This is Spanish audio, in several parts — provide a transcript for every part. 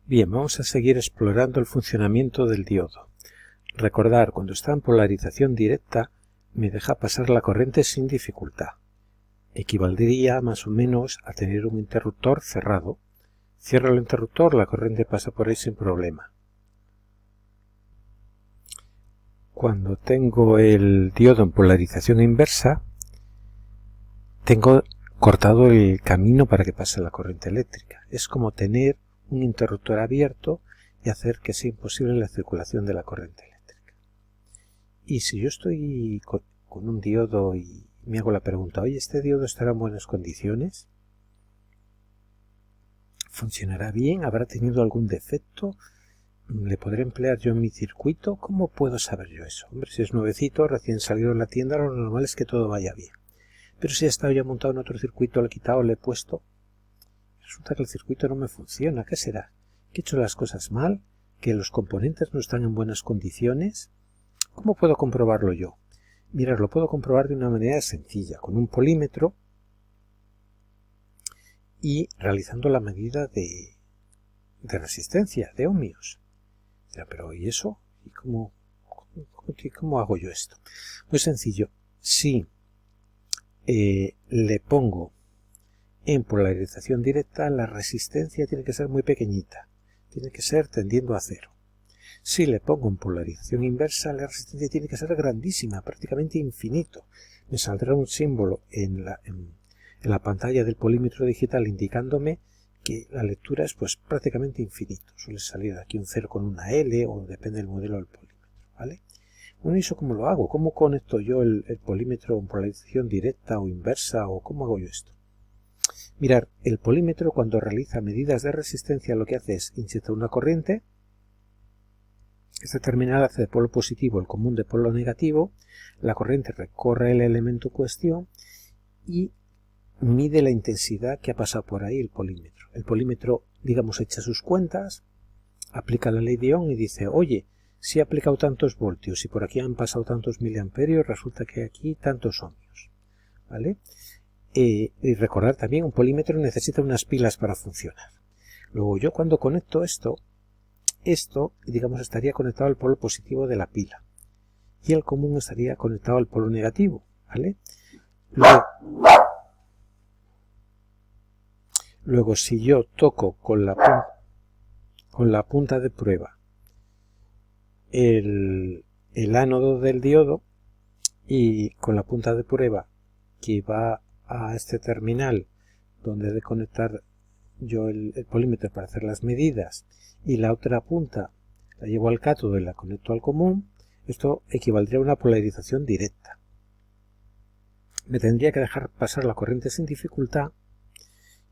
Bien, vamos a seguir explorando el funcionamiento del diodo. Recordar, cuando está en polarización directa, me deja pasar la corriente sin dificultad. Equivaldría más o menos a tener un interruptor cerrado. Cierro el interruptor, la corriente pasa por ahí sin problema. Cuando tengo el diodo en polarización inversa, tengo cortado el camino para que pase la corriente eléctrica. Es como tener un interruptor abierto y hacer que sea imposible la circulación de la corriente eléctrica. Y si yo estoy con un diodo y me hago la pregunta, oye, ¿este diodo estará en buenas condiciones? ¿Funcionará bien? ¿Habrá tenido algún defecto? ¿Le podré emplear yo en mi circuito? ¿Cómo puedo saber yo eso? Hombre, si es nuevecito, recién salido de la tienda, lo normal es que todo vaya bien. Pero si ha estado ya montado en otro circuito, le he quitado, le he puesto, resulta que el circuito no me funciona. ¿Qué será? ¿Que he hecho las cosas mal? ¿Que los componentes no están en buenas condiciones? ¿Cómo puedo comprobarlo yo? Mirad, lo puedo comprobar de una manera sencilla, con un polímetro y realizando la medida de resistencia, de ohmios. Pero ¿y eso? ¿Y cómo hago yo esto? Muy sencillo. Si le pongo en polarización directa, la resistencia tiene que ser muy pequeñita, tiene que ser tendiendo a cero. Si le pongo en polarización inversa, la resistencia tiene que ser grandísima, prácticamente infinito. Me saldrá un símbolo en la pantalla del polímetro digital indicándome que la lectura es pues prácticamente infinito. Suele salir aquí un 0 con una L o depende del modelo del polímetro, ¿vale? Bueno, ¿y eso cómo lo hago? ¿Cómo conecto yo el polímetro en polarización directa o inversa o cómo hago yo esto? Mirad, el polímetro cuando realiza medidas de resistencia lo que hace es inyectar una corriente. Este terminal hace de polo positivo el común de polo negativo. La corriente recorre el elemento en cuestión y mide la intensidad que ha pasado por ahí el polímetro. El polímetro, digamos, echa sus cuentas, aplica la ley de Ohm y dice, oye, si he aplicado tantos voltios y por aquí han pasado tantos miliamperios, resulta que aquí tantos ohmios, ¿vale? Y recordar también, un polímetro necesita unas pilas para funcionar. Luego yo cuando conecto esto, digamos, estaría conectado al polo positivo de la pila y el común estaría conectado al polo negativo, ¿vale? Luego si yo toco con la punta de prueba el ánodo del diodo y con la punta de prueba que va a este terminal donde he de conectar yo el polímetro para hacer las medidas y la otra punta la llevo al cátodo y la conecto al común, esto equivaldría a una polarización directa. Me tendría que dejar pasar la corriente sin dificultad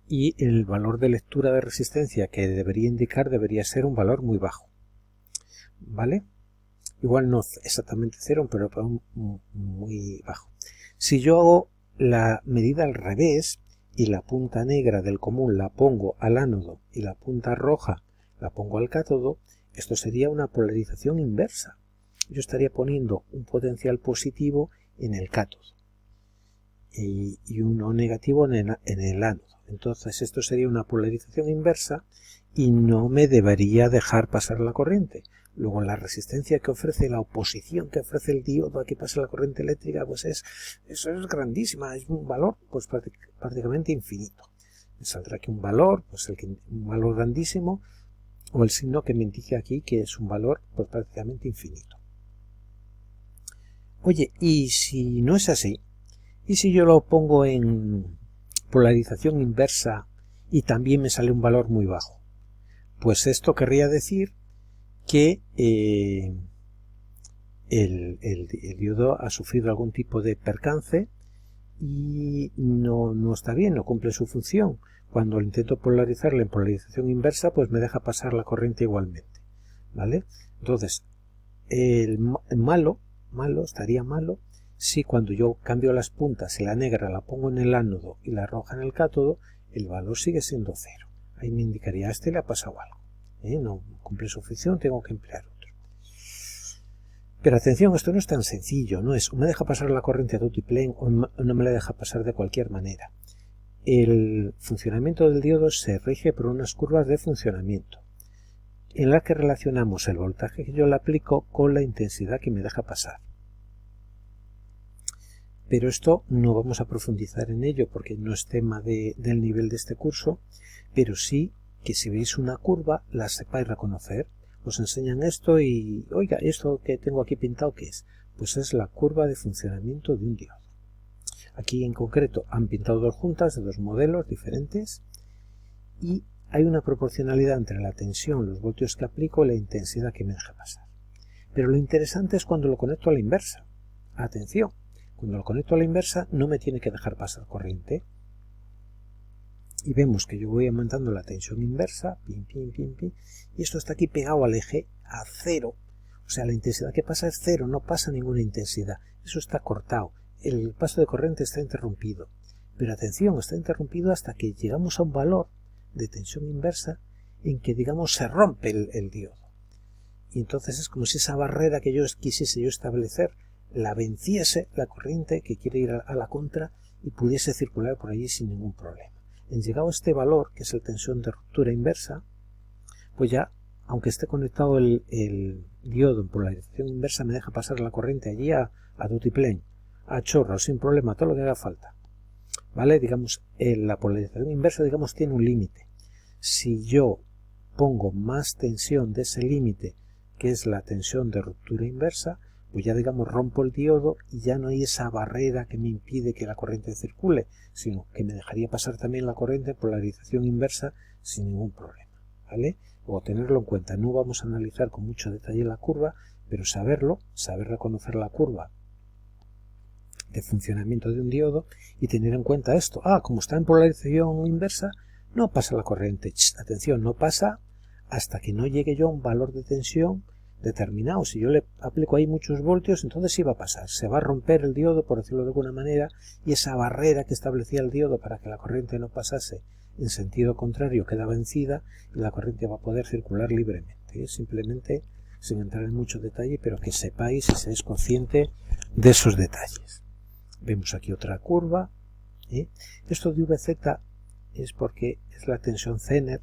y el valor de lectura de resistencia que debería indicar debería ser un valor muy bajo, ¿vale? Igual no exactamente cero, pero muy bajo. Si yo hago la medida al revés y la punta negra del común la pongo al ánodo y la punta roja la pongo al cátodo, esto sería una polarización inversa. Yo estaría poniendo un potencial positivo en el cátodo y uno negativo en el ánodo. Entonces esto sería una polarización inversa y no me debería dejar pasar la corriente. Luego la resistencia que ofrece, la oposición que ofrece el diodo a que pase la corriente eléctrica, pues eso es grandísima, es un valor pues prácticamente infinito. Me saldrá aquí un valor, pues un valor grandísimo, o el signo que me indique aquí que es un valor pues prácticamente infinito. Oye, ¿y si no es así? ¿Y si yo lo pongo en polarización inversa y también me sale un valor muy bajo? Pues esto querría decir que el diodo ha sufrido algún tipo de percance y no está bien, no cumple su función. Cuando intento polarizarle en polarización inversa, pues me deja pasar la corriente igualmente, ¿vale? Entonces, estaría malo si cuando yo cambio las puntas y la negra la pongo en el ánodo y la roja en el cátodo, el valor sigue siendo cero. Ahí me indicaría, a este le ha pasado algo. No cumple su función, tengo que emplear otro. Pero atención, esto no es tan sencillo, no es o me deja pasar la corriente a tutiplén o no me la deja pasar de cualquier manera. El funcionamiento del diodo se rige por unas curvas de funcionamiento. en la que relacionamos el voltaje que yo le aplico con la intensidad que me deja pasar. Pero esto no vamos a profundizar en ello porque no es tema del nivel de este curso, pero sí que si veis una curva la sepáis reconocer. Os enseñan esto y, oiga, esto que tengo aquí pintado, ¿qué es? Pues es la curva de funcionamiento de un diodo. Aquí en concreto han pintado dos juntas de dos modelos diferentes y hay una proporcionalidad entre la tensión, los voltios que aplico y la intensidad que me deja pasar. Pero lo interesante es cuando lo conecto a la inversa. Atención, cuando lo conecto a la inversa no me tiene que dejar pasar corriente. Y vemos que yo voy aumentando la tensión inversa, pim, pim, pim, pim, y esto está aquí pegado al eje a cero. O sea, la intensidad que pasa es cero, no pasa ninguna intensidad. Eso está cortado. El paso de corriente está interrumpido. Pero atención, está interrumpido hasta que llegamos a un valor de tensión inversa en que, digamos, se rompe el diodo. Y entonces es como si esa barrera que yo quisiese yo establecer la venciese la corriente que quiere ir a la contra y pudiese circular por allí sin ningún problema. En llegado a este valor, que es la tensión de ruptura inversa, pues ya, aunque esté conectado el diodo en polarización inversa, me deja pasar la corriente allí a tutiplén, a chorro, sin problema, todo lo que haga falta. ¿Vale? Digamos, la polarización inversa, digamos, tiene un límite. Si yo pongo más tensión de ese límite, que es la tensión de ruptura inversa, pues ya, digamos, rompo el diodo y ya no hay esa barrera que me impide que la corriente circule, sino que me dejaría pasar también la corriente en polarización inversa sin ningún problema. ¿Vale? O tenerlo en cuenta. No vamos a analizar con mucho detalle la curva, pero saberlo, saber reconocer la curva de funcionamiento de un diodo y tener en cuenta esto. Como está en polarización inversa, no pasa la corriente. Atención, no pasa hasta que no llegue yo a un valor de tensión determinado. Si yo le aplico ahí muchos voltios, entonces sí va a pasar. Se va a romper el diodo, por decirlo de alguna manera, y esa barrera que establecía el diodo para que la corriente no pasase en sentido contrario queda vencida y la corriente va a poder circular libremente. Simplemente, sin entrar en mucho detalle, pero que sepáis y seáis consciente de esos detalles. Vemos aquí otra curva. Esto de VZ es porque es la tensión Zener.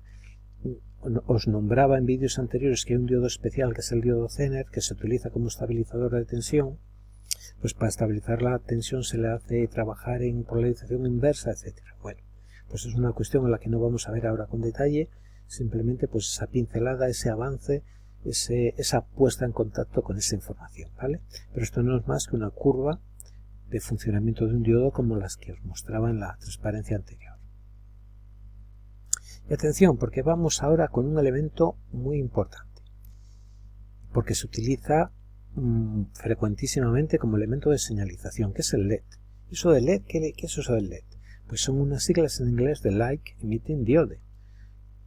Os nombraba en vídeos anteriores que hay un diodo especial que es el diodo Zener, que se utiliza como estabilizador de tensión. Pues para estabilizar la tensión se le hace trabajar en polarización inversa, etcétera. Bueno, pues es una cuestión en la que no vamos a ver ahora con detalle, simplemente pues esa pincelada, ese avance, esa puesta en contacto con esa información, ¿vale? Pero esto no es más que una curva de funcionamiento de un diodo como las que os mostraba en la transparencia anterior. Y atención, porque vamos ahora con un elemento muy importante, porque se utiliza frecuentísimamente como elemento de señalización, que es el LED. ¿Eso de LED? ¿Qué es eso del LED? Pues son unas siglas en inglés de Light Emitting Diode.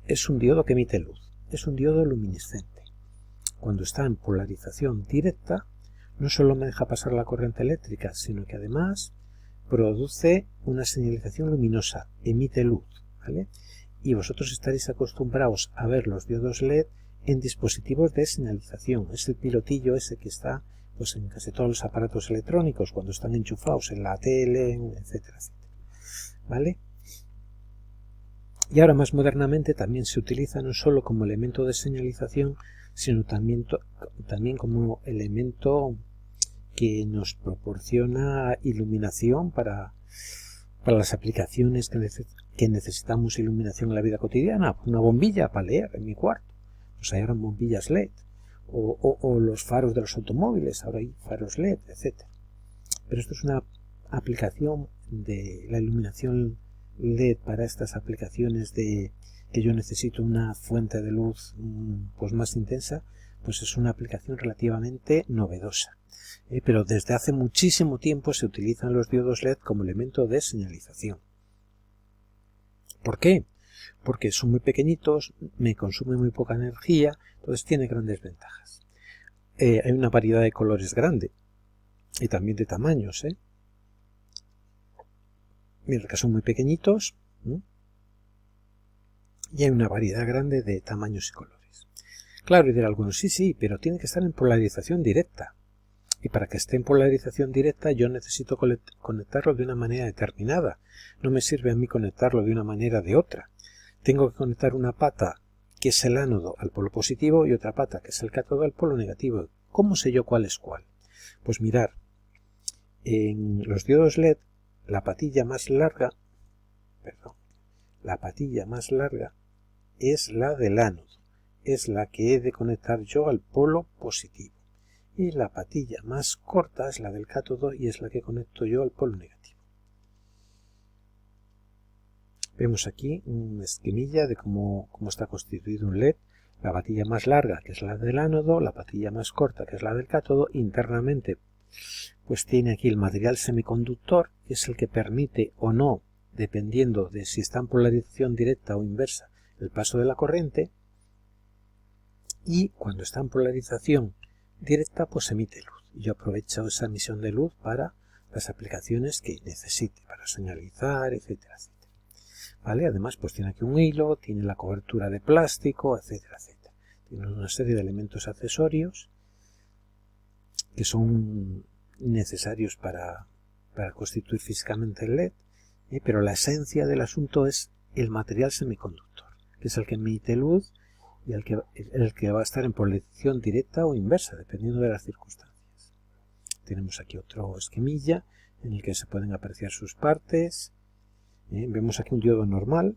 Es un diodo que emite luz, es un diodo luminiscente. Cuando está en polarización directa, no solo me deja pasar la corriente eléctrica, sino que además produce una señalización luminosa, emite luz, ¿vale? Y vosotros estaréis acostumbrados a ver los diodos LED en dispositivos de señalización. Es el pilotillo ese que está pues en casi todos los aparatos electrónicos cuando están enchufados en la tele, etcétera, etcétera. ¿Vale? Y ahora más modernamente también se utiliza no solo como elemento de señalización, sino también como elemento que nos proporciona iluminación para las aplicaciones que necesitamos iluminación en la vida cotidiana. Una bombilla para leer en mi cuarto. Pues hay ahora bombillas LED. O los faros de los automóviles. Ahora hay faros LED, etc. Pero esto es una aplicación de la iluminación LED para estas aplicaciones de que yo necesito una fuente de luz pues más intensa. Pues es una aplicación relativamente novedosa. Pero desde hace muchísimo tiempo se utilizan los diodos LED como elemento de señalización. ¿Por qué? Porque son muy pequeñitos, me consumen muy poca energía, entonces tiene grandes ventajas. Hay una variedad de colores grande y también de tamaños. Mira que son muy pequeñitos y hay una variedad grande de tamaños y colores. Claro, y dirán algunos, sí, pero tiene que estar en polarización directa. Y para que esté en polarización directa yo necesito conectarlo de una manera determinada. No me sirve a mí conectarlo de una manera de otra. Tengo que conectar una pata que es el ánodo, al polo positivo, y otra pata, que es el cátodo, al polo negativo. ¿Cómo sé yo cuál es cuál? Pues mirar, en los diodos LED, la patilla más larga es la del ánodo, es la que he de conectar yo al polo positivo. Y la patilla más corta es la del cátodo y es la que conecto yo al polo negativo. Vemos aquí una esquemilla de cómo está constituido un LED. La patilla más larga, que es la del ánodo, la patilla más corta, que es la del cátodo. Internamente, pues tiene aquí el material semiconductor, que es el que permite o no, dependiendo de si está en polarización directa o inversa, el paso de la corriente. Y cuando está en polarización directa, pues emite luz. Y yo aprovecho esa emisión de luz para las aplicaciones que necesite, para señalizar, etcétera, etcétera. ¿Vale? Además, pues tiene aquí un hilo, tiene la cobertura de plástico, etcétera, etcétera. Tiene una serie de elementos accesorios que son necesarios para constituir físicamente el LED, pero la esencia del asunto es el material semiconductor, que es el que emite luz y el que va a estar en polarización directa o inversa, dependiendo de las circunstancias. Tenemos aquí otro esquemilla en el que se pueden apreciar sus partes. Vemos aquí un diodo normal.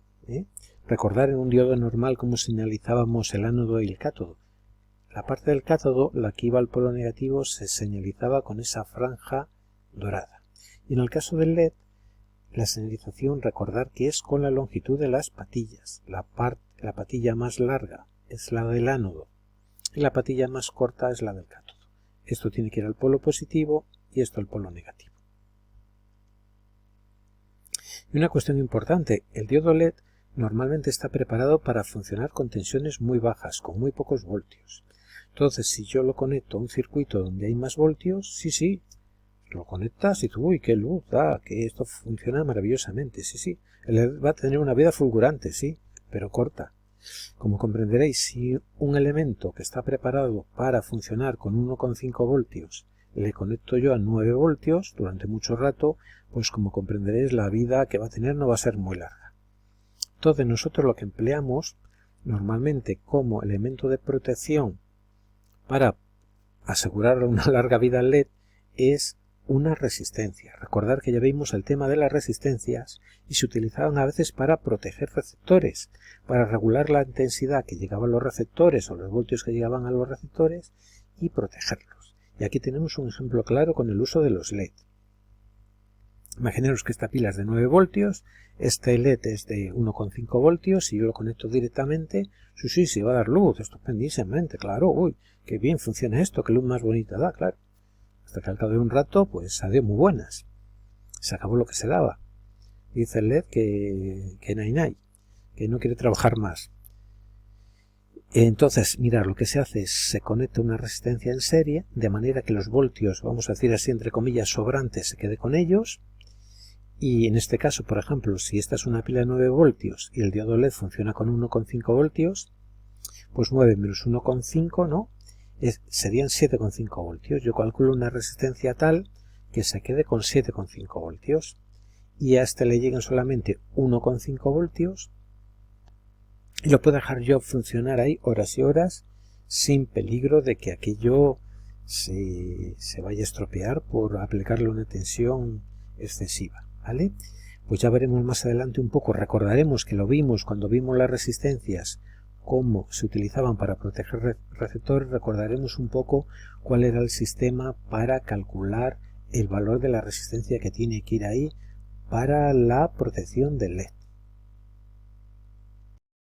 Recordar en un diodo normal cómo señalizábamos el ánodo y el cátodo. La parte del cátodo, la que iba al polo negativo, se señalizaba con esa franja dorada. Y en el caso del LED, la señalización, recordar que es con la longitud de las patillas. La patilla más larga es la del ánodo y la patilla más corta es la del cátodo. Esto tiene que ir al polo positivo y esto al polo negativo. Y una cuestión importante, el diodo LED normalmente está preparado para funcionar con tensiones muy bajas, con muy pocos voltios. Entonces, si yo lo conecto a un circuito donde hay más voltios, sí, lo conectas y tú, uy, qué luz da, que esto funciona maravillosamente, sí. El LED va a tener una vida fulgurante, sí, pero corta. Como comprenderéis, si un elemento que está preparado para funcionar con 1,5 voltios le conecto yo a 9 voltios durante mucho rato, pues como comprenderéis la vida que va a tener no va a ser muy larga. Entonces nosotros lo que empleamos normalmente como elemento de protección para asegurar una larga vida al LED es una resistencia. Recordar que ya vimos el tema de las resistencias y se utilizaban a veces para proteger receptores, para regular la intensidad que llegaba a los receptores o los voltios que llegaban a los receptores y protegerlos. Y aquí tenemos un ejemplo claro con el uso de los LED. Imaginaros que esta pila es de 9 voltios, este LED es de 1,5 voltios y yo lo conecto directamente. Sí, va a dar luz, estupendísimamente, claro, uy, qué bien funciona esto, qué luz más bonita da, claro. Hasta que al cabo de un rato, pues adiós muy buenas. Se acabó lo que se daba. Dice el LED que nay, que no quiere trabajar más. Entonces, mirad, lo que se hace es se conecta una resistencia en serie, de manera que los voltios, vamos a decir así entre comillas, sobrantes, se quede con ellos. Y en este caso, por ejemplo, si esta es una pila de 9 voltios y el diodo LED funciona con 1,5 voltios, pues 9 menos 1,5, ¿no? Serían 7,5 voltios. Yo calculo una resistencia tal que se quede con 7,5 voltios. Y a este le lleguen solamente 1,5 voltios. Y lo puedo dejar yo funcionar ahí horas y horas sin peligro de que aquello se vaya a estropear por aplicarle una tensión excesiva, ¿vale? Pues ya veremos más adelante un poco, recordaremos que lo vimos cuando vimos las resistencias, cómo se utilizaban para proteger receptores, recordaremos un poco cuál era el sistema para calcular el valor de la resistencia que tiene que ir ahí para la protección del LED.